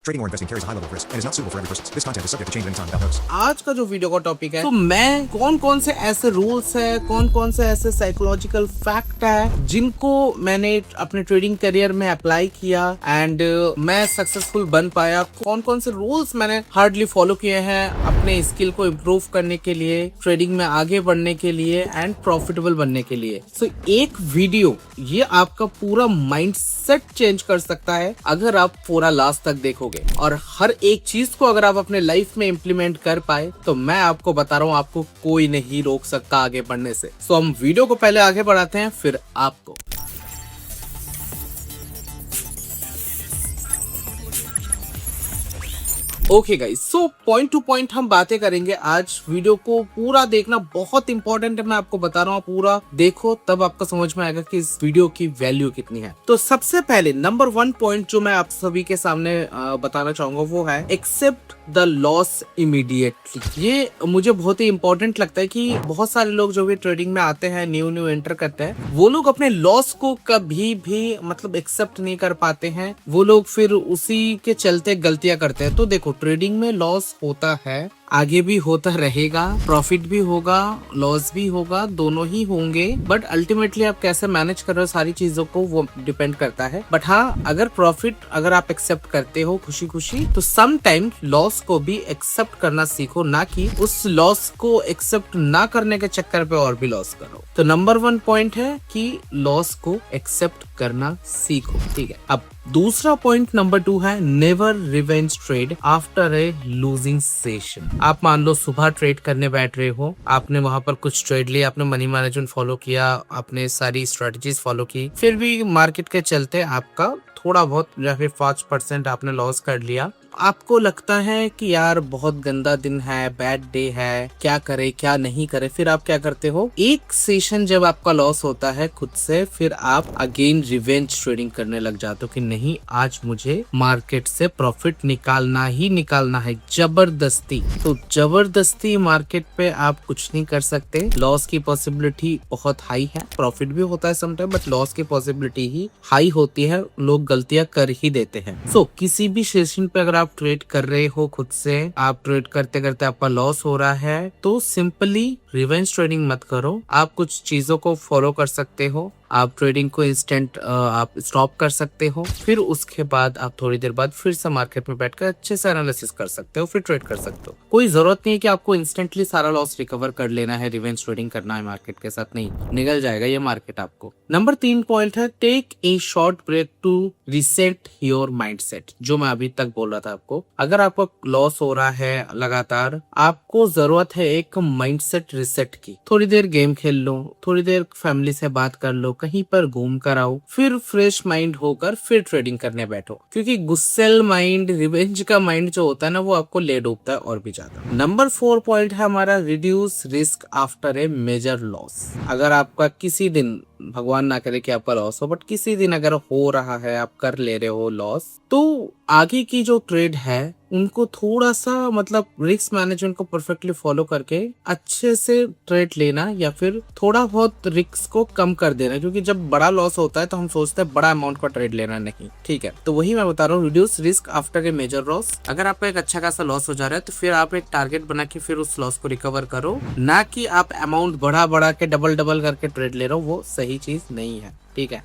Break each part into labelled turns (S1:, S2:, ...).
S1: Trading or investing carries a high level of risk and is not suitable for every person. This content is subject to change at any time without notice.
S2: आज का जो video का topic है, तो मैं कौन कौन से ऐसे रूल्स है, कौन कौन से ऐसे साइकोलॉजिकल फैक्ट है जिनको मैंने अपने ट्रेडिंग करियर में अप्लाई किया एंड मैं सक्सेसफुल बन पाया, कौन कौन से रूल्स मैंने हार्डली फॉलो किए हैं अपने स्किल को इम्प्रूव करने के लिए, ट्रेडिंग में आगे बढ़ने के लिए एंड प्रॉफिटेबल बनने के लिए। सो एक वीडियो ये आपका पूरा माइंडसेट चेंज कर सकता है अगर आप पूरा लास्ट तक देखोगे, और हर एक चीज को अगर आप अपने लाइफ में इम्प्लीमेंट कर पाए तो मैं आपको बता रहा हूँ आपको कोई नहीं रोक सकता आगे बढ़ने से। सो हम वीडियो को पहले आगे बढ़ाते हैं फिर आपको। Okay guys, so point two point हम बातें करेंगे आज। वीडियो को पूरा देखना बहुत इंपॉर्टेंट है, मैं आपको बता रहा हूँ पूरा देखो तब आपको समझ में आएगा कि इस वीडियो की वैल्यू कितनी है। तो सबसे पहले नंबर 1 पॉइंट जो मैं आप सभी के सामने बताना चाहूंगा वो है एक्सेप्ट द लॉस इमीडिएटली। ये मुझे बहुत ही इंपॉर्टेंट लगता है कि बहुत सारे लोग जो भी ट्रेडिंग में आते हैं, न्यू एंटर करते हैं, वो लोग अपने लॉस को कभी भी मतलब एक्सेप्ट नहीं कर पाते हैं। वो लोग फिर उसी के चलते गलतियां करते हैं। तो देखो, ट्रेडिंग में लॉस होता है, आगे भी होता रहेगा, प्रॉफिट भी होगा, लॉस भी होगा, दोनों ही होंगे, बट अल्टीमेटली आप कैसे मैनेज कर रहे हो सारी चीजों को वो डिपेंड करता है। बट हाँ, अगर प्रॉफिट अगर आप एक्सेप्ट करते हो खुशी खुशी, तो सम टाइम लॉस को भी एक्सेप्ट करना सीखो, ना कि उस लॉस को एक्सेप्ट ना करने के चक्कर पे और भी लॉस करो। तो नंबर 1 पॉइंट है कि लॉस को एक्सेप्ट करना सीखो, ठीक है। अब दूसरा पॉइंट नंबर 2 है never revenge trade after a losing session. आप मान लो सुबह ट्रेड करने बैठ रहे हो, आपने वहां पर कुछ ट्रेड लिया, आपने मनी मैनेजमेंट फॉलो किया, आपने सारी स्ट्रेटजीज फॉलो की, फिर भी मार्केट के चलते आपका थोड़ा बहुत या फिर 5% आपने लॉस कर लिया। आपको लगता है कि यार बहुत गंदा दिन है, बैड डे है, क्या करे क्या नहीं करे, फिर आप क्या करते हो, एक सेशन जब आपका लॉस होता है खुद से, फिर आप अगेन रिवेंज ट्रेडिंग करने लग जाते हो कि नहीं, आज मुझे मार्केट से प्रॉफिट निकालना ही निकालना है जबरदस्ती। तो जबरदस्ती मार्केट पे आप कुछ नहीं कर सकते। लॉस की पॉसिबिलिटी बहुत हाई है, प्रॉफिट भी होता है समटाइम, बट लॉस की पॉसिबिलिटी ही हाई होती है, लोग गलतियां कर ही देते हैं। सो किसी भी सेशन पे अगर आप ट्रेड कर रहे हो खुद से, आप ट्रेड करते करते आपका लॉस हो रहा है, तो सिंपली रिवेंज ट्रेडिंग मत करो। आप कुछ चीजों को फॉलो कर सकते हो, आप ट्रेडिंग को इंस्टेंट आप स्टॉप कर सकते हो, फिर उसके बाद आप थोड़ी देर बाद फिर से मार्केट में बैठकर अच्छे से एनालिसिस कर सकते हो, फिर ट्रेड कर सकते हो। कोई जरूरत नहीं है कि आपको इंस्टेंटली सारा लॉस रिकवर कर लेना है, रिवेंज ट्रेडिंग करना है मार्केट के साथ, नहीं, निकल जाएगा ये मार्केट आपको। नंबर 3 पॉइंट है take a short break to reset your mindset. जो मैं अभी तक बोल रहा था आपको, अगर आपको लॉस हो रहा है लगातार, आपको जरूरत है एक माइंडसेट रिसेट की। थोड़ी देर गेम खेल लो, थोड़ी देर फैमिली से बात कर लो, कहीं पर घूम कर आओ, फिर फ्रेश माइंड होकर फिर ट्रेडिंग करने बैठो, क्योंकि गुस्सेल माइंड, रिवेंज का माइंड जो होता है ना, वो आपको ले डूबता है और भी ज्यादा। नंबर 4 पॉइंट है हमारा reduce risk after a major loss. अगर आपका किसी दिन, भगवान ना करे कि आपका लॉस हो, बट किसी दिन अगर हो रहा है, आप कर ले रहे हो लॉस, तो आगे की जो ट्रेड है उनको थोड़ा सा मतलब रिस्क मैनेजमेंट को परफेक्टली फॉलो करके अच्छे से ट्रेड लेना, या फिर थोड़ा बहुत रिस्क को कम कर देना, क्योंकि जब बड़ा लॉस होता है तो हम सोचते हैं बड़ा अमाउंट का ट्रेड लेना, नहीं, ठीक है। तो वही मैं बता रहा हूँ, reduce risk after a major loss. अगर आपका एक अच्छा खासा लॉस हो जा रहा है तो फिर आप एक टारगेट बना के फिर उस लॉस को रिकवर करो, ना कि आप अमाउंट बढ़ा के डबल करके ट्रेड ले रहे हो, वो सही चीज नहीं है, ठीक है।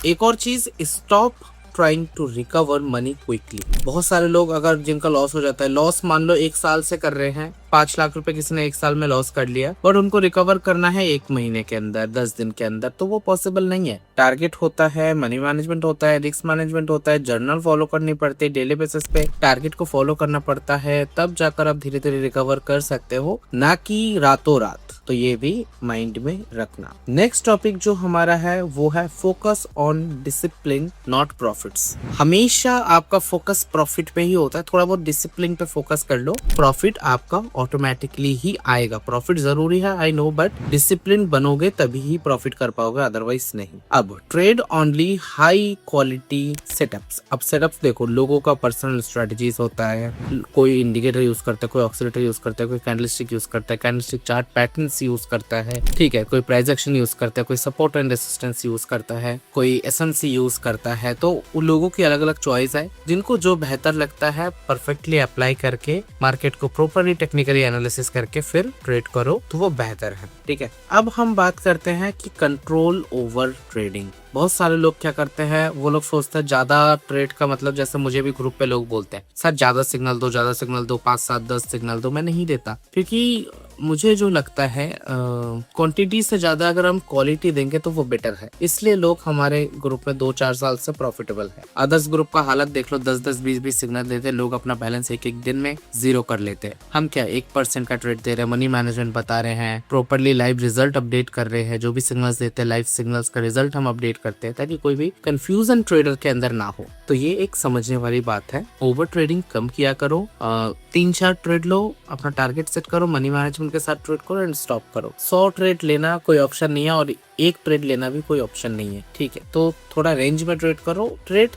S2: एक और चीज, stop trying to recover money quickly. बहुत सारे लोग अगर जिनका लॉस हो जाता है, लॉस मान लो 1 साल से कर रहे हैं, 5 लाख रुपए किसी ने 1 साल में लॉस कर लिया, बट उनको रिकवर करना है 1 महीने के अंदर, 10 दिन के अंदर, तो वो पॉसिबल नहीं है। टारगेट होता है, मनी मैनेजमेंट होता है, रिस्क मैनेजमेंट होता है, जर्नल फॉलो करनी पड़ती है, डेली बेसिस पे टारगेट को फॉलो करना पड़ता है, तब जाकर आप धीरे धीरे रिकवर कर सकते हो, ना कि रातों रात। तो ये भी माइंड में रखना। नेक्स्ट टॉपिक जो हमारा है वो है focus on discipline not profits. हमेशा आपका फोकस प्रॉफिट पे ही होता है, थोड़ा बहुत डिसिप्लिन पे फोकस कर लो, प्रॉफिट आपका ऑटोमेटिकली ही आएगा। प्रॉफिट जरूरी है आई नो, बट डिसिप्लिन बनोगे तभी ही प्रॉफिट कर पाओगे, अदरवाइज नहीं। अब trade only high quality setups. अब सेटअप्स देखो, लोगों का पर्सनल स्ट्रेटजीज होता है, कोई इंडिकेटर यूज करता है, कोई ऑक्सीलेटर यूज करता है, कोई कैंडलस्टिक यूज करता है, कैंडलस्टिक चार्ट पैटर्न्स यूज करता है, ठीक है, कोई प्राइस एक्शन यूज करता है, कोई सपोर्ट एंड रेजिस्टेंस यूज करता है, कोई एसएमसी यूज करता है। तो उन लोगों की अलग अलग चॉइस है, जिनको जो बेहतर लगता है परफेक्टली अप्लाई करके मार्केट को प्रॉपरली टेक्निकली एनालिसिस करके फिर ट्रेड करो तो वो बेहतर है, ठीक है। अब हम बात करते हैं कि कंट्रोल ओवर ट्रेडिंग। बहुत सारे लोग क्या करते हैं, वो लोग सोचते हैं ज्यादा ट्रेड का मतलब, जैसे मुझे भी ग्रुप पे लोग बोलते हैं सर ज्यादा सिग्नल दो, ज्यादा सिग्नल दो, 5 7 10 सिग्नल दो। मैं नहीं देता, क्योंकि मुझे जो लगता है क्वांटिटी से ज्यादा अगर हम क्वालिटी देंगे तो वो बेटर है। इसलिए लोग हमारे ग्रुप में 2-4 साल से प्रॉफिटेबल है। अदर्स ग्रुप का हालत देख लो, 10-10 20-20 सिग्नल देते, लोग अपना बैलेंस एक दिन में जीरो कर लेते हैं। हम क्या 1% का ट्रेड दे रहे हैं, मनी मैनेजमेंट बता रहे हैं, प्रॉपरली लाइव रिजल्ट अपडेट कर रहे हैं, जो भी सिग्नल्स देते हैं लाइव सिग्नल्स का रिजल्ट हम अपडेट करते हैं, ताकि कोई भी कंफ्यूजन ट्रेडर के अंदर ना हो। तो ये एक समझने वाली बात है। ओवर ट्रेडिंग कम किया करो, 3-4 ट्रेड लो, अपना टारगेट सेट करो, मनी मैनेजमेंट के साथ ट्रेड करो एंड स्टॉप करो। 100 ट्रेड लेना कोई ऑप्शन नहीं है और एक ट्रेड लेना भी कोई ऑप्शन नहीं है, ठीक है। तो थोड़ा रेंज में ट्रेड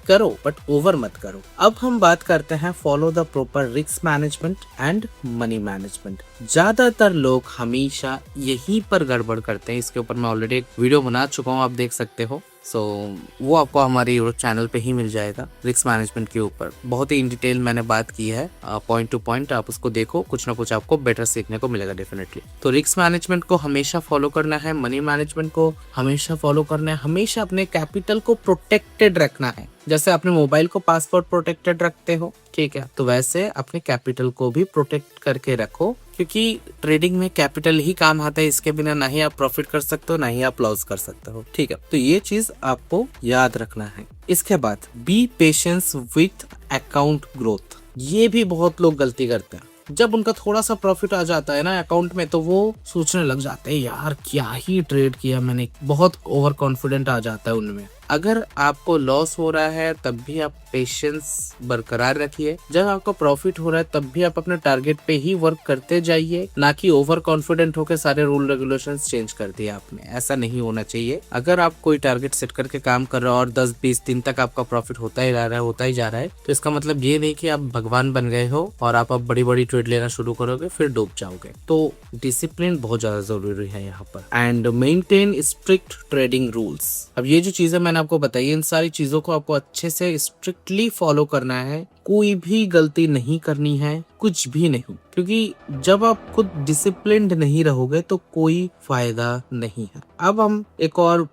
S2: करो बट ओवर मत करो। अब हम बात करते हैं follow the proper risk management and money management. ज्यादातर लोग हमेशा यहीं पर गड़बड़ करते हैं। इसके ऊपर मैं ऑलरेडी एक वीडियो बना चुका हूँ, आप देख सकते हो। वो आपको हमारे यूट्यूब चैनल पे ही मिल जाएगा। रिस्क मैनेजमेंट के ऊपर बहुत ही इन डिटेल मैंने बात की है, पॉइंट टू पॉइंट। आप उसको देखो, कुछ ना कुछ आपको बेटर सीखने को मिलेगा डेफिनेटली। तो रिस्क मैनेजमेंट को हमेशा फॉलो करना है, मनी मैनेजमेंट को हमेशा फॉलो करना है, हमेशा अपने कैपिटल को प्रोटेक्टेड रखना है। जैसे अपने मोबाइल को पासवर्ड प्रोटेक्टेड रखते हो, ठीक है, तो वैसे अपने कैपिटल को भी प्रोटेक्ट करके रखो, क्योंकि ट्रेडिंग में कैपिटल ही काम आता है। इसके बिना ना ही आप प्रॉफिट कर सकते हो, ना ही आप लॉस कर सकते हो, ठीक है। तो ये चीज आपको याद रखना है। इसके बाद B patience with account growth. ये भी बहुत लोग गलती करते हैं। जब उनका थोड़ा सा प्रॉफिट आ जाता है ना अकाउंट में, तो वो सोचने लग जाते हैं यार क्या ही ट्रेड किया मैंने, बहुत ओवर कॉन्फिडेंट आ जाता है उनमें। अगर आपको लॉस हो रहा है तब भी आप पेशेंस बरकरार रखिए, जब आपको प्रॉफिट हो रहा है तब भी आप अपने टारगेट पे ही वर्क करते जाइए, ना कि ओवर कॉन्फिडेंट होकर सारे रूल रेगुलेशंस चेंज कर दिए आपने। ऐसा नहीं होना चाहिए। अगर आप कोई टारगेट सेट करके काम कर रहे हो और 10-20 दिन तक आपका प्रॉफिट होता ही जा रहा है, तो इसका मतलब ये नहीं कि आप भगवान बन गए हो और आप अब बड़ी बड़ी ट्रेड लेना शुरू करोगे फिर डूब जाओगे। तो डिसिप्लिन बहुत ज्यादा जरूरी है यहाँ पर। And maintain strict trading rules. अब ये जो चीजें मैंने आपको बताई, इन सारी चीजों को आपको अच्छे से स्ट्रिक्टली फॉलो करना है। कोई भी गलती नहीं करनी है, कुछ भी नहीं, क्योंकि जब आप खुद डिसिप्लिन्ड नहीं रहोगे तो कोई फायदा नहीं है। अब हम एक और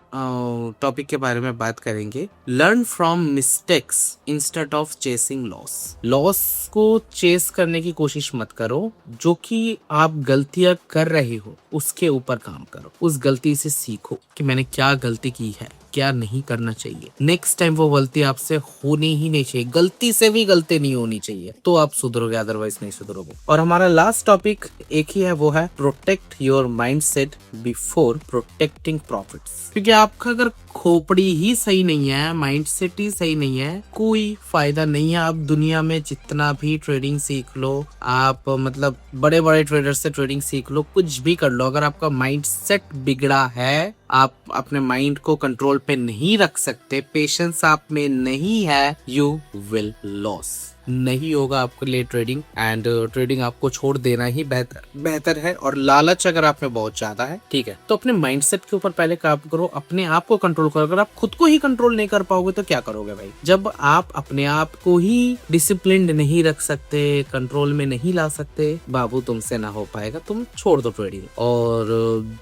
S2: टॉपिक के बारे में बात करेंगे, learn from mistakes instead of chasing loss. Loss को चेस करने की कोशिश मत करो, जो कि आप गलतियां कर रहे हो उसके ऊपर काम करो। उस गलती से सीखो कि मैंने क्या गलती की है, क्या नहीं करना चाहिए। नेक्स्ट टाइम वो गलती आपसे होनी ही नहीं चाहिए, गलती से भी गलती नहीं होनी चाहिए, तो आप सुधरोगे, अदरवाइज नहीं सुधरोगे। और हमारा लास्ट टॉपिक एक ही है, वो है protect your mindset before protecting profits. क्योंकि आपका अगर खोपड़ी ही सही नहीं है, माइंडसेट ही सही नहीं है, कोई फायदा नहीं है। आप दुनिया में जितना भी ट्रेडिंग सीख लो, आप मतलब बड़े बड़े ट्रेडर से ट्रेडिंग सीख लो, कुछ भी कर लो, अगर आपका माइंडसेट बिगड़ा है, आप अपने माइंड को कंट्रोल पे नहीं रख सकते, पेशेंस आप में नहीं है, यू विल लॉस। नहीं होगा आपके लिए ट्रेडिंग, एंड ट्रेडिंग आपको छोड़ देना ही बेहतर है। और लालच अगर आप में बहुत ज्यादा है, ठीक है, तो अपने माइंडसेट के ऊपर पहले काम करो, अपने आप को कंट्रोल करो। अगर आप खुद को ही कंट्रोल नहीं कर पाओगे तो क्या करोगे भाई? जब आप अपने आप को ही डिसिप्लिन्ड नहीं रख सकते, कंट्रोल में नहीं ला सकते, बाबू तुमसे ना हो पाएगा, तुम छोड़ दो ट्रेडिंग। और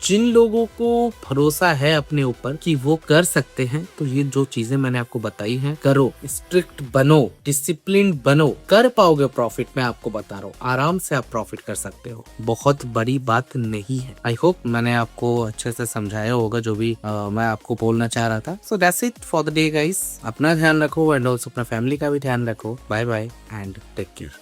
S2: जिन लोगों को भरोसा है अपने ऊपर कि वो कर सकते हैं, तो ये जो चीजें मैंने आपको बताई हैं करो, स्ट्रिक्ट बनो, डिसिप्लिन बनो, कर पाओगे प्रॉफिट। मैं आपको बता रहा हूँ, आराम से आप प्रॉफिट कर सकते हो, बहुत बड़ी बात नहीं है। आई होप मैंने आपको अच्छे से समझाया होगा जो भी मैं आपको बोलना चाह रहा था। So that's it for the day guys. अपना ध्यान रखो एंड ऑल्सो अपना फैमिली का भी ध्यान रखो। Bye bye and take care.